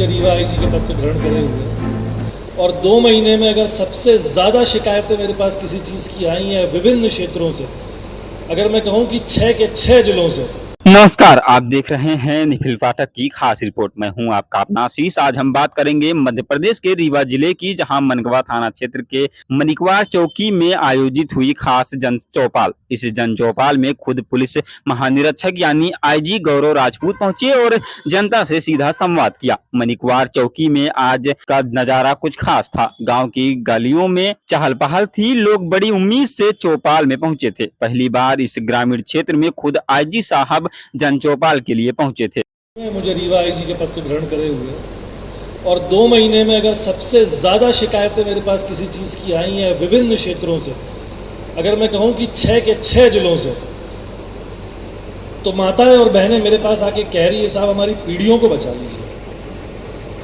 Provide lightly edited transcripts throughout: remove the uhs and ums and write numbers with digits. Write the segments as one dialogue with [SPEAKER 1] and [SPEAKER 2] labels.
[SPEAKER 1] मुझे रीवा आईजी के पद को ग्रहण करे हुए, और 2 महीने में अगर सबसे ज़्यादा शिकायतें मेरे पास किसी चीज़ की आई हैं विभिन्न क्षेत्रों से, अगर मैं कहूँ कि 6 के 6 जिलों से।
[SPEAKER 2] नमस्कार, आप देख रहे हैं निखिल पाठक की खास रिपोर्ट। मैं हूं आपका अपना आशीष। आज हम बात करेंगे मध्य प्रदेश के रीवा जिले की, जहां मनगवा थाना क्षेत्र के मनिकवार चौकी में आयोजित हुई खास जन चौपाल। इस जन चौपाल में खुद पुलिस महानिरीक्षक यानी आईजी गौरव राजपूत पहुंचे और जनता से सीधा संवाद किया। मनिकवार चौकी में आज का नजारा कुछ खास था। गाँव की गलियों में चहल पहल थी, लोग बड़ी उम्मीद से चौपाल में पहुंचे थे। पहली बार इस ग्रामीण क्षेत्र में खुद आईजी साहब जन चौपाल के लिए पहुंचे थे।
[SPEAKER 1] मुझे रीवा आईजी के पद को ग्रहण करे हुए, और 2 महीने में अगर सबसे ज़्यादा शिकायतें मेरे पास किसी चीज़ की आई हैं विभिन्न क्षेत्रों से, अगर मैं कहूँ कि 6 के 6 जिलों से, तो माताएं और बहनें मेरे पास आके कह रही है साहब हमारी पीढ़ियों को बचा लीजिए,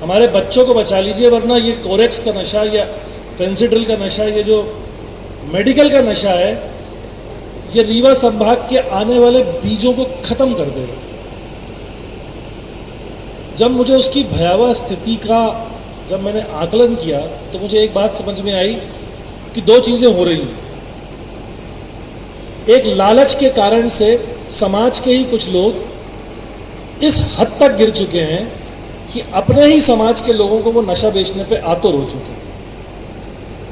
[SPEAKER 1] हमारे बच्चों को बचा लीजिए, वरना ये कोरेक्स का नशा या फेंसिडिल का नशा, ये जो मेडिकल का नशा है, ये रीवा संभाग के आने वाले बीजों को खत्म कर देगा। जब मुझे उसकी भयावह स्थिति का जब मैंने आकलन किया तो मुझे एक बात समझ में आई कि 2 चीज़ें हो रही हैं। एक, लालच के कारण से समाज के ही कुछ लोग इस हद तक गिर चुके हैं कि अपने ही समाज के लोगों को वो नशा बेचने पे आतुर हो चुके हैं।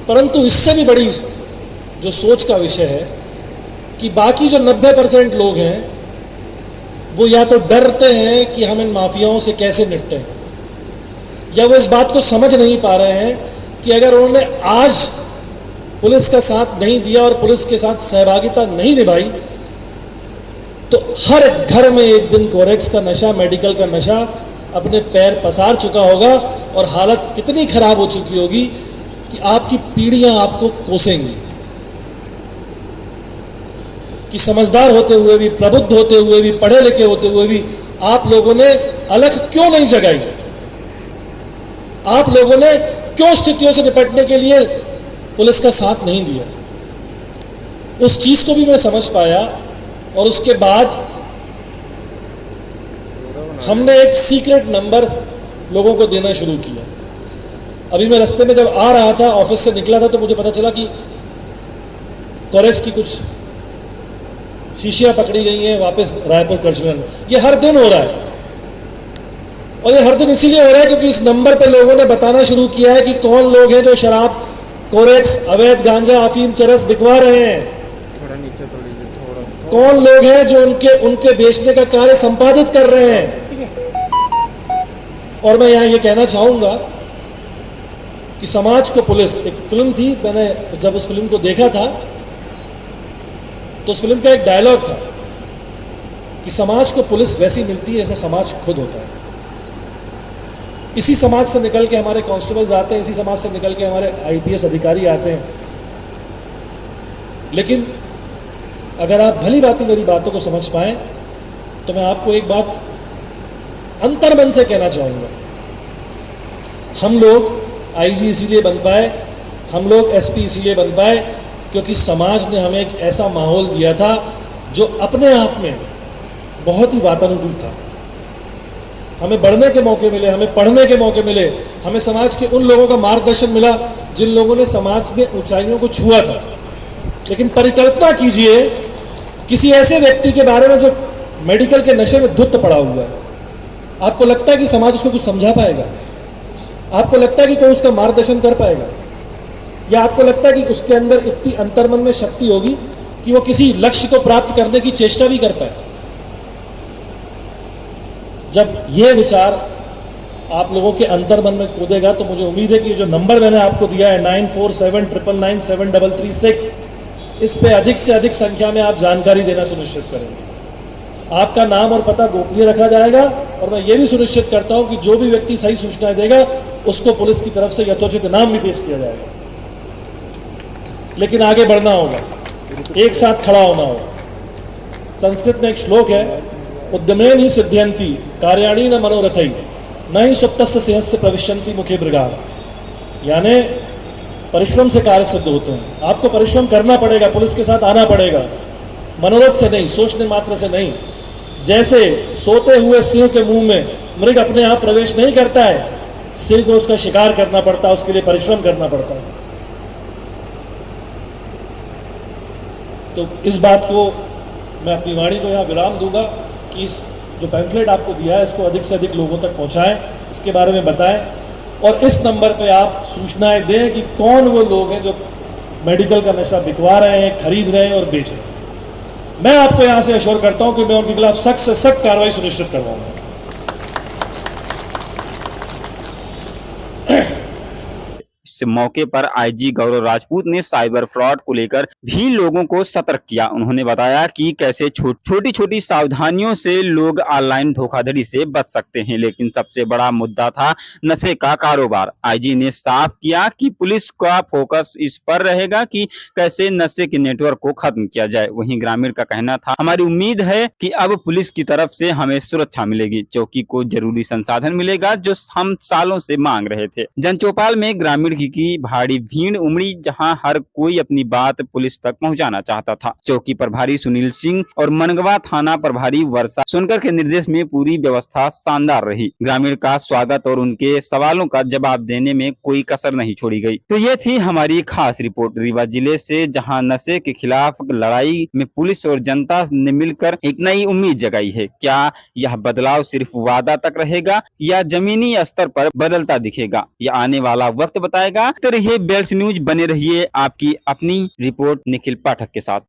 [SPEAKER 1] परंतु इससे भी बड़ी जो सोच का विषय है कि बाकी जो 90% लोग हैं वो या तो डरते हैं कि हम इन माफियाओं से कैसे निपटें, या वो इस बात को समझ नहीं पा रहे हैं कि अगर उन्होंने आज पुलिस का साथ नहीं दिया और पुलिस के साथ सहभागिता नहीं निभाई तो हर घर में एक दिन कोरेक्स का नशा, मेडिकल का नशा अपने पैर पसार चुका होगा और हालत इतनी खराब हो चुकी होगी कि आपकी पीढ़ियां आपको कोसेंगी। कि समझदार होते हुए भी, प्रबुद्ध होते हुए भी, पढ़े लिखे होते हुए भी आप लोगों ने अलग क्यों नहीं जगाई? आप लोगों ने क्यों स्थितियों से निपटने के लिए पुलिस का साथ नहीं दिया? उस चीज को भी मैं समझ पाया, और उसके बाद हमने एक सीक्रेट नंबर लोगों को देना शुरू किया। अभी मैं रास्ते में जब आ रहा था, ऑफिस से निकला था, तो मुझे पता चला कि कोरेक्स की कुछ शीशियां पकड़ी गई हैं वापस रायपुर करछुआ में। ये हर दिन हो रहा है, और ये हर दिन इसीलिए हो रहा है क्योंकि इस नंबर पे लोगों ने बताना शुरू किया है कि कौन लोग हैं जो शराब, कोरेक्स, अवैध गांजा, अफीम, चरस बिकवा रहे हैं। थोड़ा नीचे तो लीजिए, थोड़ा। कौन लोग हैं जो उनके बेचने का कार्य संपादित कर रहे हैं। और मैं यहाँ ये कहना चाहूंगा कि समाज को पुलिस, एक फिल्म थी, मैंने जब उस फिल्म को देखा था तो उस फिल्म का एक डायलॉग था कि समाज को पुलिस वैसी मिलती है जैसा समाज खुद होता है। इसी समाज से निकल के हमारे कांस्टेबल्स आते हैं, इसी समाज से निकल के हमारे आईपीएस अधिकारी आते हैं। लेकिन अगर आप भली भांति मेरी बातों को समझ पाएं तो मैं आपको एक बात अंतर्मन से कहना चाहूँगा। हम लोग आईजी इसीलिए बन पाए, हम लोग एसपी इसीलिए बन पाए क्योंकि समाज ने हमें एक ऐसा माहौल दिया था जो अपने आप में बहुत ही वातानुकूल था। हमें बढ़ने के मौके मिले, हमें पढ़ने के मौके मिले, हमें समाज के उन लोगों का मार्गदर्शन मिला जिन लोगों ने समाज में ऊंचाइयों को छुआ था। लेकिन परिकल्पना कीजिए किसी ऐसे व्यक्ति के बारे में जो मेडिकल के नशे में धुत पड़ा हुआ है। आपको लगता है कि समाज उसको कुछ समझा पाएगा? आपको लगता है कि कोई उसका मार्गदर्शन कर पाएगा? या आपको लगता है कि उसके अंदर इतनी अंतर्मन में शक्ति होगी कि वो किसी लक्ष्य को प्राप्त करने की चेष्टा भी कर पाए? जब ये विचार आप लोगों के अंतर्मन में कूदेगा तो मुझे उम्मीद है कि ये जो नंबर मैंने आपको दिया है 9479997336, इस पे अधिक से अधिक संख्या में आप जानकारी देना सुनिश्चित करेंगे। आपका नाम और पता गोपनीय रखा जाएगा, और मैं ये भी सुनिश्चित करता हूं कि जो भी व्यक्ति सही सूचनाएं देगा उसको पुलिस की तरफ से यथोचित इनाम भी पेश किया जाएगा। लेकिन आगे बढ़ना होगा, एक साथ खड़ा होना होगा। संस्कृत में एक श्लोक है, उद्यमेन ही सिद्ध्यंति कार्याणि न मनोरथई न ही सुप्तस्य सिंहस्य प्रविशन्ति मुखे मृगा। यानी परिश्रम से कार्य सिद्ध होते हैं। आपको परिश्रम करना पड़ेगा, पुलिस के साथ आना पड़ेगा, मनोरथ से नहीं, सोचने मात्र से नहीं। जैसे सोते हुए सिंह के मुंह में मृग अपने आप प्रवेश नहीं करता है, सिर्फ उसका शिकार करना पड़ता है, उसके लिए परिश्रम करना पड़ता है। तो इस बात को मैं अपनी वाणी को यहाँ विराम दूंगा कि इस जो पैम्फलेट आपको दिया है इसको अधिक से अधिक लोगों तक पहुँचाएं, इसके बारे में बताएं और इस नंबर पे आप सूचनाएं दें कि कौन वो लोग हैं जो मेडिकल का नशा बिकवा रहे हैं, खरीद रहे हैं और बेच रहे हैं। मैं आपको यहाँ से अश्योर करता हूँ कि मैं उनके खिलाफ सख्त से सख्त कार्रवाई सुनिश्चित करवाऊंगा।
[SPEAKER 2] इस मौके पर आईजी गौरव राजपूत ने साइबर फ्रॉड को लेकर भी लोगों को सतर्क किया। उन्होंने बताया कि कैसे छोटी छोटी सावधानियों से लोग ऑनलाइन धोखाधड़ी से बच सकते हैं, लेकिन सबसे बड़ा मुद्दा था नशे का कारोबार। आईजी ने साफ किया कि पुलिस का फोकस इस पर रहेगा कि कैसे नशे के नेटवर्क को खत्म किया जाए। वहीं ग्रामीण का कहना था, हमारी उम्मीद है कि अब पुलिस की तरफ से हमें सुरक्षा मिलेगी, चौकी को जरूरी संसाधन मिलेगा जो हम सालों से मांग रहे थे। जनचौपाल में ग्रामीण की भारी भीड़ उमड़ी, जहां हर कोई अपनी बात पुलिस तक पहुंचाना चाहता था। चौकी प्रभारी सुनील सिंह और मनगवा थाना प्रभारी वर्षा सोनकर के निर्देश में पूरी व्यवस्था शानदार रही। ग्रामीण का स्वागत और उनके सवालों का जवाब देने में कोई कसर नहीं छोड़ी गई। तो ये थी हमारी खास रिपोर्ट रीवा जिले से, जहां नशे के खिलाफ लड़ाई में पुलिस और जनता ने मिलकर एक नई उम्मीद जगाई है। क्या यह बदलाव सिर्फ वादा तक रहेगा या जमीनी स्तर पर बदलता दिखेगा, यह आने वाला वक्त बताएगा। तो रहिए बेल्स न्यूज, बने रहिए आपकी अपनी रिपोर्ट निखिल पाठक के साथ।